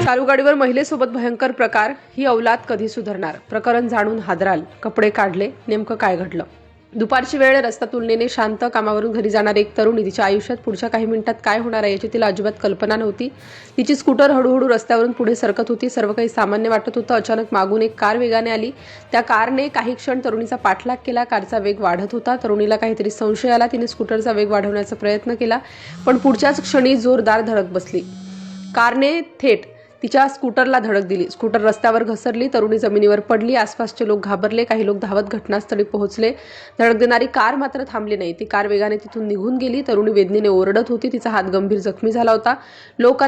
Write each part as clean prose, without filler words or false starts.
चालू गाडीवर महिलेसोबत भयंकर प्रकार. ही औलाद कधी सुधारणार? प्रकरण जाणून हादराल. कपडे काढले, नेमकं काय घडलं? दुपारची वेळ, रस्ता तुलनेने शांत. कामावरून घरी जाणारी एक तरुणी. तिच्या आयुष्यात पुढच्या काही मिनिटात काय होणार आहे याची तिला अजिबात कल्पना नव्हती. तिची स्कूटर हळूहळू रस्त्यावरून पुढे सरकत होती. सर्व काही सामान्य वाटत होतं. अचानक मागून एक कार वेगाने आली. त्या कारने काही क्षण तरुणीचा पाठलाग केला. कारचा वेग वाढत होता. तरुणीला काहीतरी संशय आला. तिने स्कूटरचा वेग वाढवण्याचा प्रयत्न केला, पण पुढच्याच क्षणी जोरदार धडक बसली. कारने थेट तिच्या स्कूटरला धडक दिली. स्कूटर रस्त्यावर घसरली. तरुणी जमिनीवर पडली. आसपासचे लोक घाबरले. काही लोक धावत घटनास्थळी पोहोचले. धडक देणारी कार मात्र थांबली नाही. ती कार वेगाने तिथून निघून गेली. तरुणी वेदनेने ओरडत होती. तिचा हात गंभीर जखमी झाला होता. लोक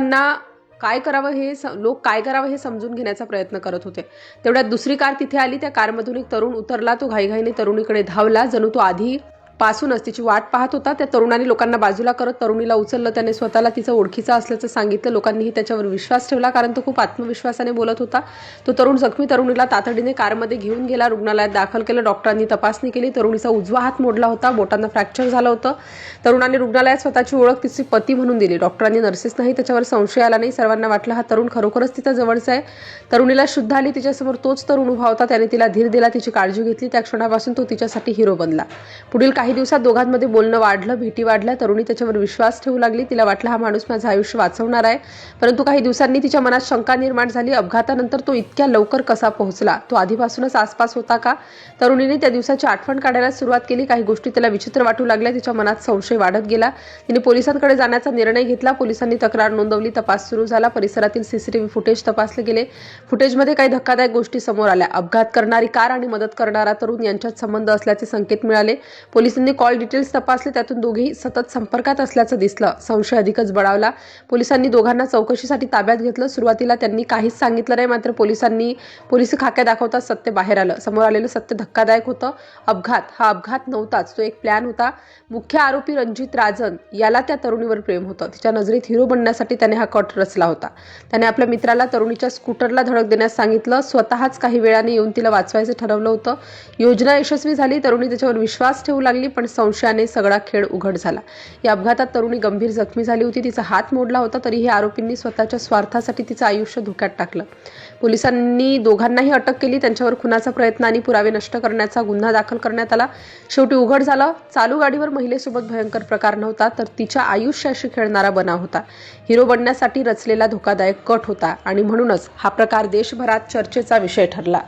काय करावं हे समजून घेण्याचा प्रयत्न करत होते. तेवढ्यात दुसरी कार तिथे आली. त्या कारमधून एक तरुण उतरला. तो घाईघाईने तरुणीकडे धावला. जणू तो आधीपासूनच तिची वाट पाहत होता. त्या तरुणाने लोकांना बाजूला करत तरुणीला उचललं. त्याने स्वतःला तिचा ओळखीचा असल्याचं सांगितलं. लोकांनीही त्याच्यावर विश्वास ठेवला, कारण तो खूप आत्मविश्वासाने बोलत होता. तो तरुण जखमी तरुणीला तातडीने कारमध्ये घेऊन गेला. रुग्णालयात दाखल केलं. डॉक्टरांनी तपासणी केली. तरुणीचा उजवा हात मोडला होता. बोटांना फ्रॅक्चर झालं होतं. तरुणाने रुग्णालयात स्वतःची ओळख तिची पती म्हणून दिली. डॉक्टरांनी, नर्सेसनाही त्याच्यावर संशय आला नाही. सर्वांना वाटलं हा तरुण खरोखरच तिचा जवळचा आहे. तरुणीला शुद्ध आली. तिच्यासमोर तोच तरुण उभा होता. त्याने तिला धीर दिला, तिची काळजी घेतली. त्या क्षणापासून तो तिच्यासाठी हिरो बनला. पुढील काही दिवसात दोघांमध्ये बोलणं वाढलं, भेटी वाढल्या. तरुणी त्याच्यावर विश्वास ठेवू लागली. तिला वाटलं हा माणूस माझं आयुष्य वाचवणार आहे. परंतु काही दिवसांनी तिच्या मनात शंका निर्माण झाली. अपघातानंतर तो इतक्या लवकर कसा पोहोचला? तो आधीपासूनच आसपास होता का? तरुणीने त्या दिवसाची आठवण काढायला सुरुवात केली. काही गोष्टी तिला विचित्र वाटू लागल्या. तिच्या मनात संशय वाढत गेला. तिने पोलिसांकडे जाण्याचा निर्णय घेतला. पोलिसांनी तक्रार नोंदवली. तपास सुरू झाला. परिसरातील सीसीटीव्ही फुटेज तपासले गेले. फुटेजमध्ये काही धक्कादायक गोष्टी समोर आल्या. अपघात करणारी कार आणि मदत करणारा तरुण यांच्यात संबंध असल्याचे संकेत मिळाले. पोलिसांनी कॉल डिटेल्स तपासले. त्यातून दोघेही सतत संपर्कात असल्याचं दिसलं. संशय अधिकच बळावला. पोलिसांनी दोघांना चौकशीसाठी ताब्यात घेतलं. सुरुवातीला त्यांनी काहीच सांगितलं नाही, मात्र पोलिस खाक्या दाखवताच सत्य बाहेर आलं. समोर आलेलं सत्य धक्कादायक होतं. हा अपघात नव्हताच, तो एक प्लॅन होता. मुख्य आरोपी रणजित राजन याला त्या तरुणीवर प्रेम होतं. तिच्या नजरेत हिरो बनण्यासाठी त्याने हा कट रचला होता. त्याने आपल्या मित्राला तरुणीच्या स्कूटरला धडक देण्यास सांगितलं. स्वतःच काही वेळाने येऊन तिला वाचवायचं ठरवलं होतं. योजना यशस्वी झाली. तरुणी त्याच्यावर विश्वास ठेवू लागली, पण संशयाने सगळा खेळ उघड झाला. या अपघातात तरुणी गंभीर जखमी झाली होती. तिचा हात मोडला होता. तरीही आरोपींनी स्वतःच्या स्वार्थासाठी तिचं आयुष्य धोक्यात टाकलं. पोलिसांनी दोघांनाही अटक केली. त्यांच्यावर खुनाचा प्रयत्न आणि पुरावे नष्ट करण्याचा गुन्हा दाखल करण्यात आला. शेवटी उघड झालं, चालू गाडीवर महिलेसोबत भयंकर प्रकार नव्हता, तर तिच्या आयुष्याशी खेळणारा बनाव होता. हिरो बनण्यासाठी रचलेला धोकादायक कट होता आणि म्हणूनच हा प्रकार देशभरात चर्चेचा विषय ठरला.